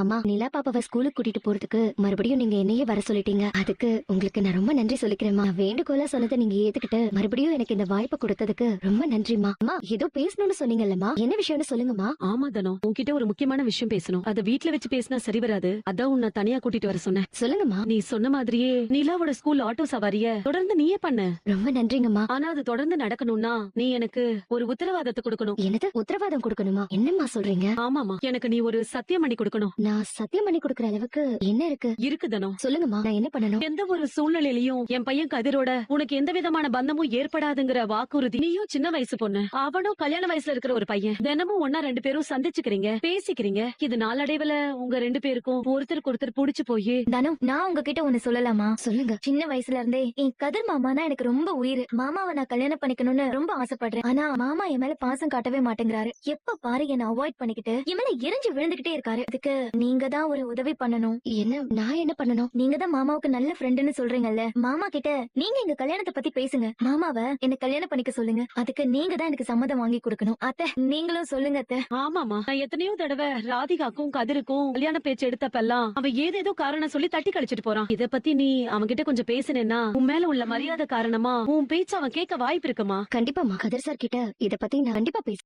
அம்மா, நிலா பாப்பாவை ஸ்கூலுக்கு கூட்டிட்டு போறதுக்கு மறுபடியும் நீங்க என்னையே வர சொல்லிட்டீங்க. அதுக்கு உங்களுக்கு நான் ரொம்ப நன்றி சொல்லிக்கிறேன்மா. வேண்டுகோளா சொன்னதை நீங்க ஏத்துக்கிட்டு மறுபடியும் எனக்கு இந்த வாய்ப்பை கொடுத்ததுக்கு ரொம்ப நன்றிமா. அம்மா, ஏதோ பேசணும்னு சொன்னீங்கல்லம்மா, என்ன விஷயம்னு சொல்லுங்கம்மா. ஆமா தனம், உன்கிட்ட ஒரு முக்கியமான விஷயம் பேசணும். அத வீட்ல வச்சு பேசினா சரி வராது. அதான் உன்னை தனியா கூட்டிட்டு வர சொன்னேன். சொல்லுங்கம்மா. நீ சொன்ன மாதிரியே நிலாவோட ஸ்கூல் ஆட்டோ சவாரிய தொடர்ந்து நீயே பண்ண. ரொம்ப நன்றிங்கம்மா. ஆனா அது தொடர்ந்து நடக்கணும்னா நீ எனக்கு ஒரு உத்தரவாதத்தை கொடுக்கணும். எனக்கு உத்தரவாதம் கொடுக்கணுமா? என்னம்மா சொல்றீங்க? ஆமாமா, எனக்கு நீ ஒரு சத்தியம் பண்ணி கொடுக்கணும். நான் சத்தியம் பண்ணி கொடுக்கற அளவுக்கு என்ன இருக்கு தனம். சொல்லுங்கம்மா, நான் என்ன பண்ணணும்? எந்த ஒரு சூழ்நிலையிலயும் என் பையன் கதிரோட உனக்கு எந்த விதமான பந்தமும் ஏற்படாதுங்கிற வாக்குறுதி. நீயும் சின்ன வயசு பொண்ணு, அவனும் கல்யாண வயசுல இருக்கிற ஒரு பையன். தினமும் ஒன்னா 2 பேரும் சந்திச்சுக்கிறீங்க, பேசிக்கிறீங்க. இது நாளடைவுல உங்க 2 பேருக்கும் ஒருத்தருக்கு ஒருத்தர் புடிச்சு போய். தனு, நான் உங்ககிட்ட ஒண்ணு சொல்லலாமா? சொல்லுங்க. சின்ன வயசுல இருந்தே என் கதிர் மாமானா எனக்கு ரொம்ப உயிர். மாமாவை நான் கல்யாணம் பண்ணிக்கணும்னு ரொம்ப ஆசைப்படுறேன். ஆனா மாமா என் மேல பாசம் காட்டவே மாட்டேங்கிறாரு. எப்ப பாரு என்ன அவாய்ட் பண்ணிக்கிட்டு என் மேல எரிஞ்சு விழுந்துகிட்டே இருக்காரு. அதுக்கு நீங்க தான் ஒரு உதவி பண்ணணும். என்ன? நான் என்ன பண்ணணும்? நீங்க தான் மாமாவுக்கு நல்ல ஃப்ரெண்டுன்னு சொல்றீங்கல்ல, மாமா கிட்ட நீங்க எங்க கல்யாணத்தை பத்தி பேசுங்க. மாமாவை என்ன கல்யாணம் பண்ணிக்க சொல்லுங்க. அதுக்கு நீங்க தான் எனக்கு சம்மதம் வாங்கி கொடுக்கணும். அத்தை, நீங்களும் சொல்லுங்க அத்தை. ஆமாமா, நான் எத்தனையோ தடவை ராதிகாக்கும் கதிருக்கும் கல்யாண பேச்சு எடுத்தப்பெல்லாம் அவன் ஏதேதோ காரணம் சொல்லி தட்டி கழிச்சிட்டு போறான். இத பத்தி நீ அவன்கிட்ட கொஞ்சம் பேசினேன்னா உன் மேல உள்ள மரியாதை காரணமா உன் பேச்சு அவன் கேட்க வாய்ப்பு இருக்குமா? கண்டிப்பாமா, கதிர் சார் கிட்ட இத பத்தி நான் கண்டிப்பா பேசுறேன்.